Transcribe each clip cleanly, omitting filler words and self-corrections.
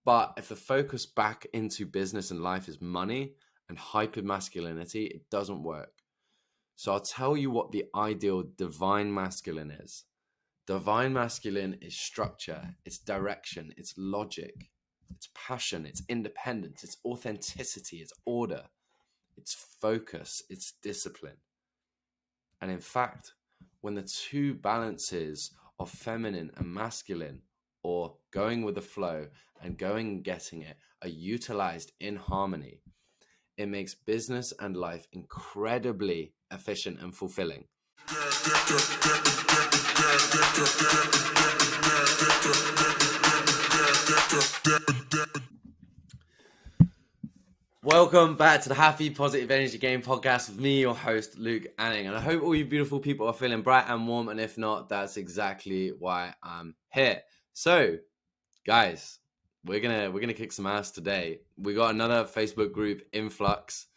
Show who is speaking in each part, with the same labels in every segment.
Speaker 1: But if the focus back into business and life is money and hypermasculinity, it doesn't work. So I'll tell you what the ideal divine masculine is. Divine masculine is structure, it's direction, it's logic, it's passion, it's independence, it's authenticity, it's order, it's focus, it's discipline. And in fact, when the two balances of feminine and masculine, or going with the flow and going and getting it, are utilized in harmony, it makes business and life incredibly efficient and fulfilling. Welcome back to the Happy Positive Energy Game podcast with me, your host, Luke Anning. And I hope all you beautiful people are feeling bright and warm. And if not, that's exactly why I'm here. So, guys, we're gonna kick some ass today. We got another Facebook group influx,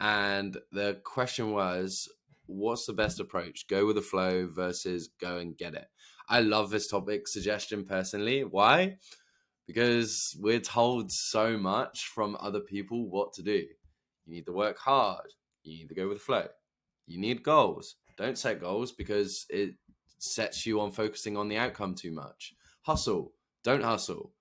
Speaker 1: and the question was, what's the best approach? Go with the flow versus go and get it. I love this topic suggestion personally. Why? Because we're told so much from other people what to do. You need to work hard. You need to go with the flow. You need goals. Don't set goals because it sets you on focusing on the outcome too much. Hustle. Don't hustle.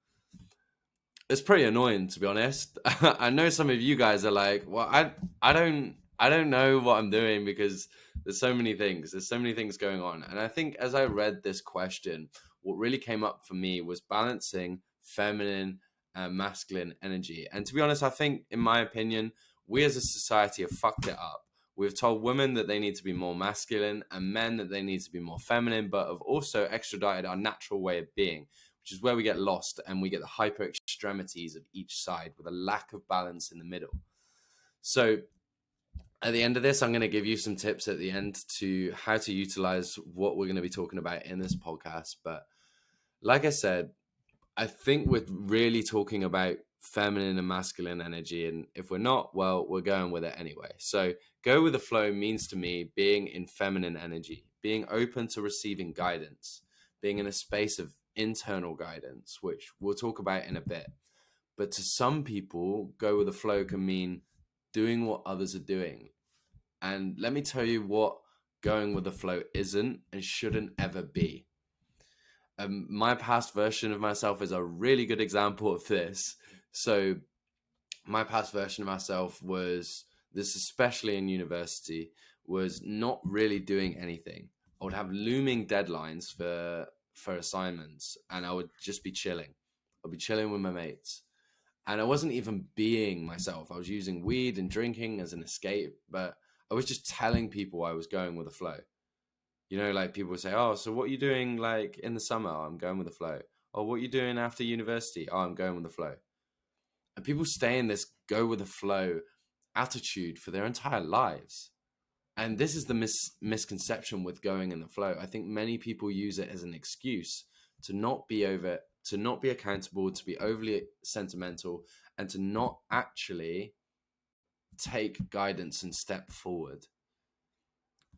Speaker 1: It's pretty annoying, to be honest. I know some of you guys are like, well, I don't know what I'm doing because there's so many things. There's so many things going on. And I think as I read this question, what really came up for me was balancing feminine and masculine energy. And to be honest, I think, in my opinion, we as a society have fucked it up. We've told women that they need to be more masculine and men that they need to be more feminine, but have also extradited our natural way of being, which is where we get lost and we get the hyper extremities of each side with a lack of balance in the middle. So at the end of this, I'm going to give you some tips at the end to how to utilize what we're going to be talking about in this podcast. But like I said, I think we're really talking about feminine and masculine energy. And if we're not, well, we're going with it anyway. So go with the flow means to me being in feminine energy, being open to receiving guidance, being in a space of internal guidance, which we'll talk about in a bit. But to some people, go with the flow can mean doing what others are doing. And let me tell you what going with the flow isn't and shouldn't ever be. My past version of myself is a really good example of this. So my past version of myself was, this especially in university, was not really doing anything. I would have looming deadlines for assignments and I would just be chilling. I'd be chilling with my mates. And I wasn't even being myself. I was using weed and drinking as an escape, but I was just telling people I was going with the flow. You know, like people would say, oh, so what are you doing like in the summer? Oh, I'm going with the flow. Oh, what are you doing after university? Oh, I'm going with the flow. And people stay in this go with the flow attitude for their entire lives. And this is the misconception with going in the flow. I think many people use it as an excuse to not be accountable, to be overly sentimental, and to not actually take guidance and step forward.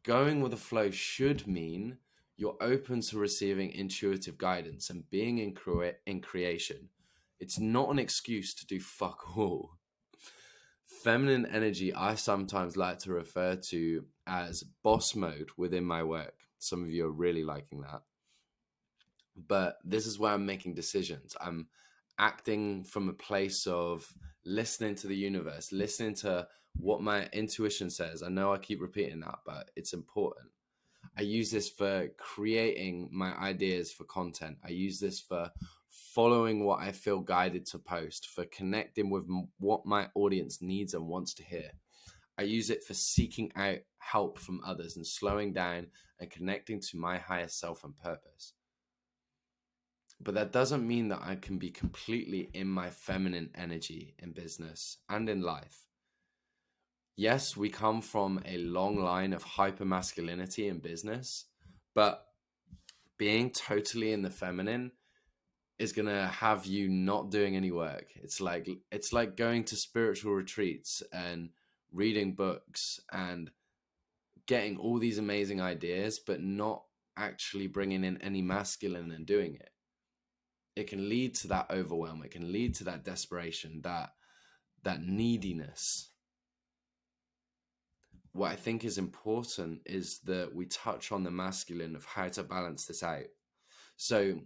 Speaker 1: Going with the flow should mean you're open to receiving intuitive guidance and being in creation. It's not an excuse to do fuck all. Feminine energy, I sometimes like to refer to as boss mode within my work. Some of you are really liking that. But this is where I'm making decisions. I'm acting from a place of listening to the universe, listening to what my intuition says. I know I keep repeating that, but it's important. I use this for creating my ideas for content. I use this for following what I feel guided to post, for connecting with what my audience needs and wants to hear. I use it for seeking out help from others and slowing down and connecting to my higher self and purpose. But that doesn't mean that I can be completely in my feminine energy in business and in life. Yes, we come from a long line of hypermasculinity in business, but being totally in the feminine is going to have you not doing any work. It's like going to spiritual retreats and reading books and getting all these amazing ideas, but not actually bringing in any masculine and doing it. it can lead to that overwhelm. It can lead to that desperation, that neediness. What I think is important is that we touch on the masculine of how to balance this out. So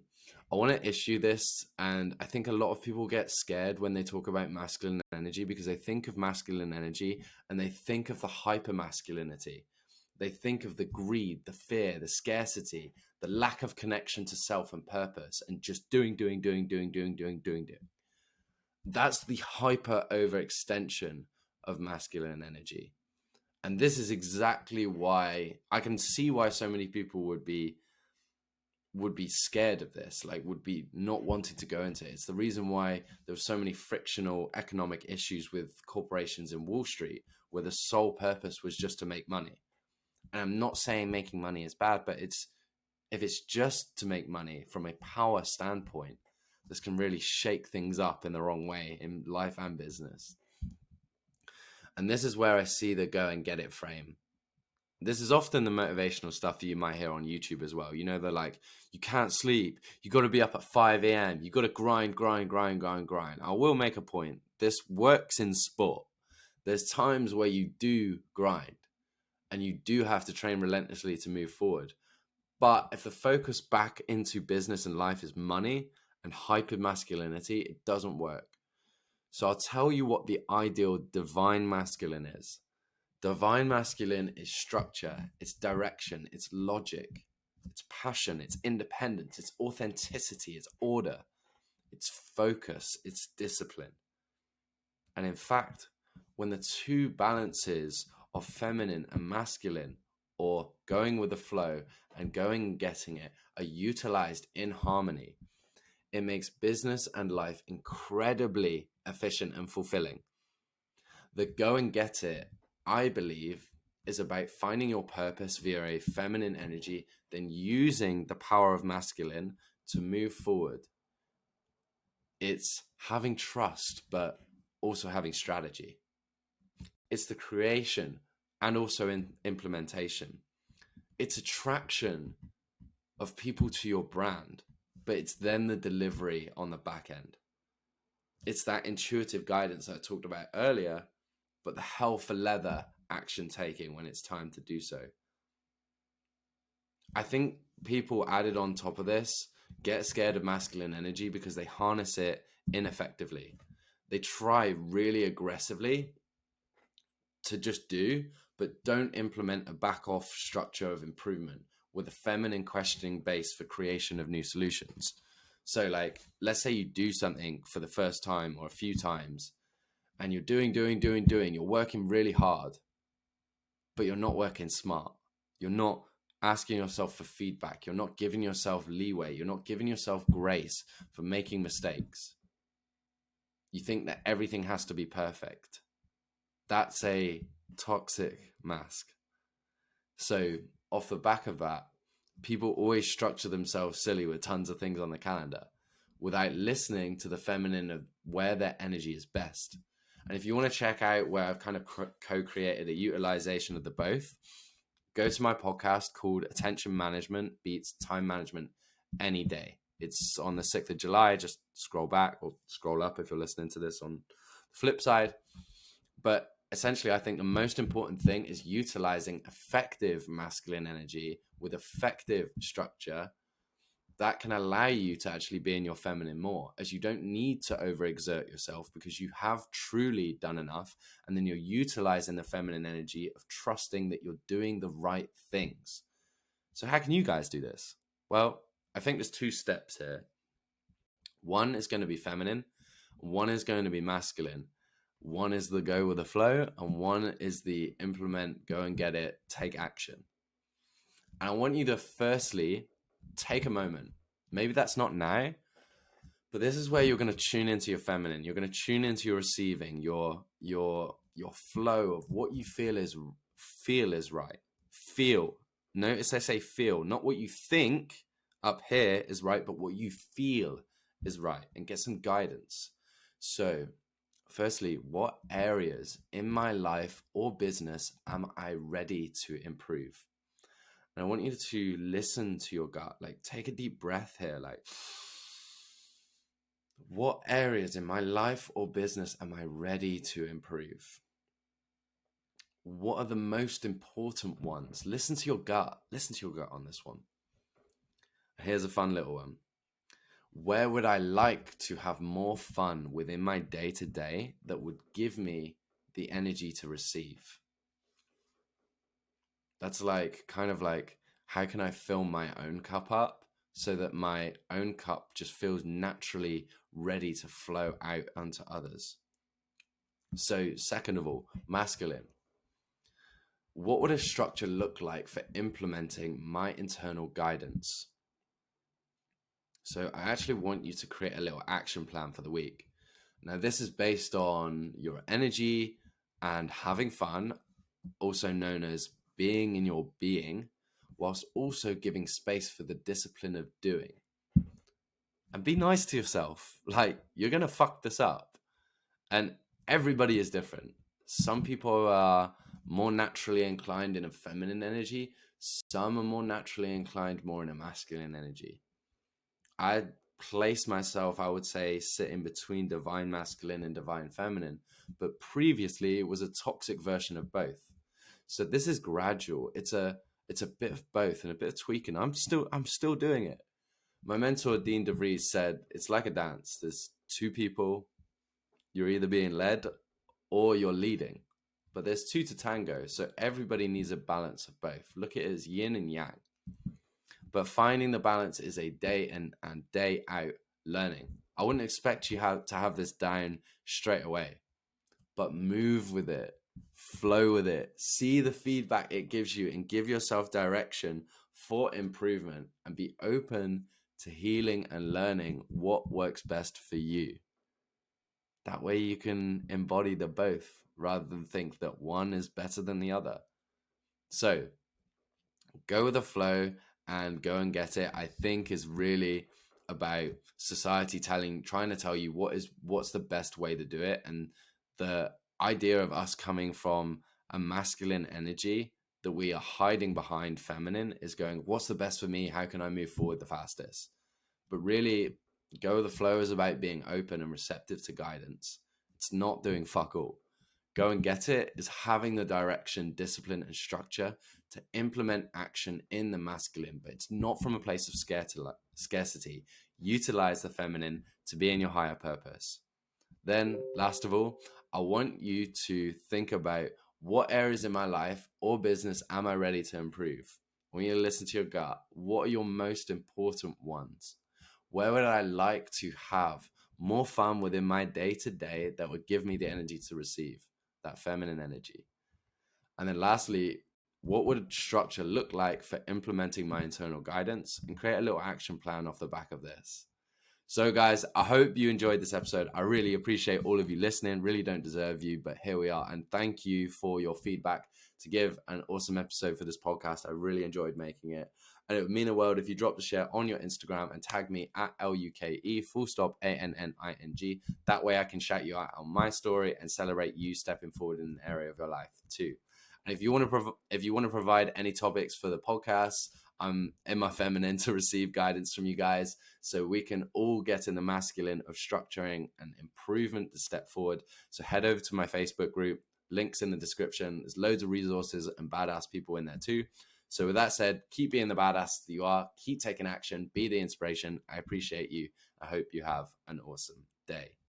Speaker 1: I want to issue this, and I think a lot of people get scared when they talk about masculine energy because they think of masculine energy and they think of the hypermasculinity. They think of the greed, the fear, the scarcity, the lack of connection to self and purpose, and just doing. That's the hyper overextension of masculine energy. And this is exactly why I can see why so many people would be scared of this, like would be not wanting to go into it. It's the reason why there were so many frictional economic issues with corporations in Wall Street, where the sole purpose was just to make money. And I'm not saying making money is bad, but if it's just to make money from a power standpoint, this can really shake things up in the wrong way in life and business. And this is where I see the go and get it frame. This is often the motivational stuff that you might hear on YouTube as well. You know, they're like, you can't sleep. You got to be up at 5 a.m. You got to grind. I will make a point. This works in sport. There's times where you do grind and you do have to train relentlessly to move forward. But if the focus back into business and life is money and hypermasculinity, it doesn't work. So I'll tell you what the ideal divine masculine is. Divine masculine is structure, it's direction, it's logic, it's passion, it's independence, it's authenticity, it's order, it's focus, it's discipline. And in fact, when the two balances of feminine and masculine, or going with the flow and going and getting it, are utilized in harmony, it makes business and life incredibly efficient and fulfilling. The go and get it, I believe, is about finding your purpose via a feminine energy, then using the power of masculine to move forward. It's having trust, but also having strategy. It's the creation and also in implementation. It's attraction of people to your brand, but it's then the delivery on the back end. It's that intuitive guidance I talked about earlier, but the hell for leather action taking when it's time to do so. I think people added on top of this get scared of masculine energy because they harness it ineffectively. They try really aggressively to just do, but don't implement a back off structure of improvement with a feminine questioning base for creation of new solutions. So like, let's say you do something for the first time or a few times and you're doing, you're working really hard, but you're not working smart. You're not asking yourself for feedback. You're not giving yourself leeway. You're not giving yourself grace for making mistakes. You think that everything has to be perfect. That's a toxic mask. So off the back of that, people always structure themselves silly with tons of things on the calendar without listening to the feminine of where their energy is best. And if you want to check out where I've kind of co-created a utilization of the both, go to my podcast called Attention Management Beats Time Management Any Day. It's on the 6th of July. Just scroll back or scroll up if you're listening to this on the flip side. But essentially, I think the most important thing is utilizing effective masculine energy with effective structure that can allow you to actually be in your feminine more, as you don't need to overexert yourself because you have truly done enough. And then you're utilizing the feminine energy of trusting that you're doing the right things. So how can you guys do this? Well, I think there's 2 steps here. One is going to be feminine. One is going to be masculine. One is the go with the flow, and one is the implement, go and get it, take action. And I want you to firstly take a moment. Maybe that's not now, but this is where you're going to tune into your feminine. You're going to tune into your receiving, your flow of what you feel is right. Feel. Notice I say feel, not what you think up here is right, but what you feel is right, and get some guidance. So firstly, what areas in my life or business am I ready to improve? And I want you to listen to your gut, like take a deep breath here, like, What areas in my life or business am I ready to improve? What are the most important ones? Listen to your gut. Listen to your gut on this one. Here's a fun little one. Where would I like to have more fun within my day to day that would give me the energy to receive? That's like kind of like, how can I fill my own cup up so that my own cup just feels naturally ready to flow out onto others? So, second of all, masculine. What would a structure look like for implementing my internal guidance? So, I actually want you to create a little action plan for the week. Now, this is based on your energy and having fun, also known as being in your being, whilst also giving space for the discipline of doing. And be nice to yourself. Like, you're going to fuck this up. And everybody is different. Some people are more naturally inclined in a feminine energy, some are more naturally inclined more in a masculine energy. I place myself, I would say, sitting between divine masculine and divine feminine, but previously it was a toxic version of both. So this is gradual. It's a bit of both and a bit of tweaking. I'm still doing it. My mentor Dean DeVries said it's like a dance. There's two people. You're either being led or you're leading, but there's two to tango. So everybody needs a balance of both. Look at it as yin and yang. But finding the balance is a day in and day out learning. I wouldn't expect you to have this down straight away, but move with it, flow with it, see the feedback it gives you, and give yourself direction for improvement, and be open to healing and learning what works best for you. That way you can embody the both rather than think that one is better than the other. So go with the flow and go and get it. I think is really about society trying to tell you what's the best way to do it. And the idea of us coming from a masculine energy that we are hiding behind feminine is going, what's the best for me? How can I move forward the fastest? But really, go with the flow is about being open and receptive to guidance. It's not doing fuck all. Go and get it is having the direction, discipline, and structure to implement action in the masculine, but it's not from a place of scarcity. Utilize the feminine to be in your higher purpose. Then, last of all, I want you to think about what areas in my life or business am I ready to improve? I want you to listen to your gut. What are your most important ones? Where would I like to have more fun within my day to day that would give me the energy to receive that feminine energy? And then lastly, what would structure look like for implementing my internal guidance, and create a little action plan off the back of this? So guys, I hope you enjoyed this episode. I really appreciate all of you listening. Really don't deserve you, but here we are. And thank you for your feedback to give an awesome episode for this podcast. I really enjoyed making it. And it would mean the world if you dropped a share on your Instagram and tag me at LUKE ANNING. That way I can shout you out on my story and celebrate you stepping forward in an area of your life too. And if you want to provide any topics for the podcast, I'm in my feminine to receive guidance from you guys so we can all get in the masculine of structuring and improvement to step forward. So head over to my Facebook group, links in the description. There's loads of resources and badass people in there too. So with that said, keep being the badass that you are, keep taking action, be the inspiration. I appreciate you. I hope you have an awesome day.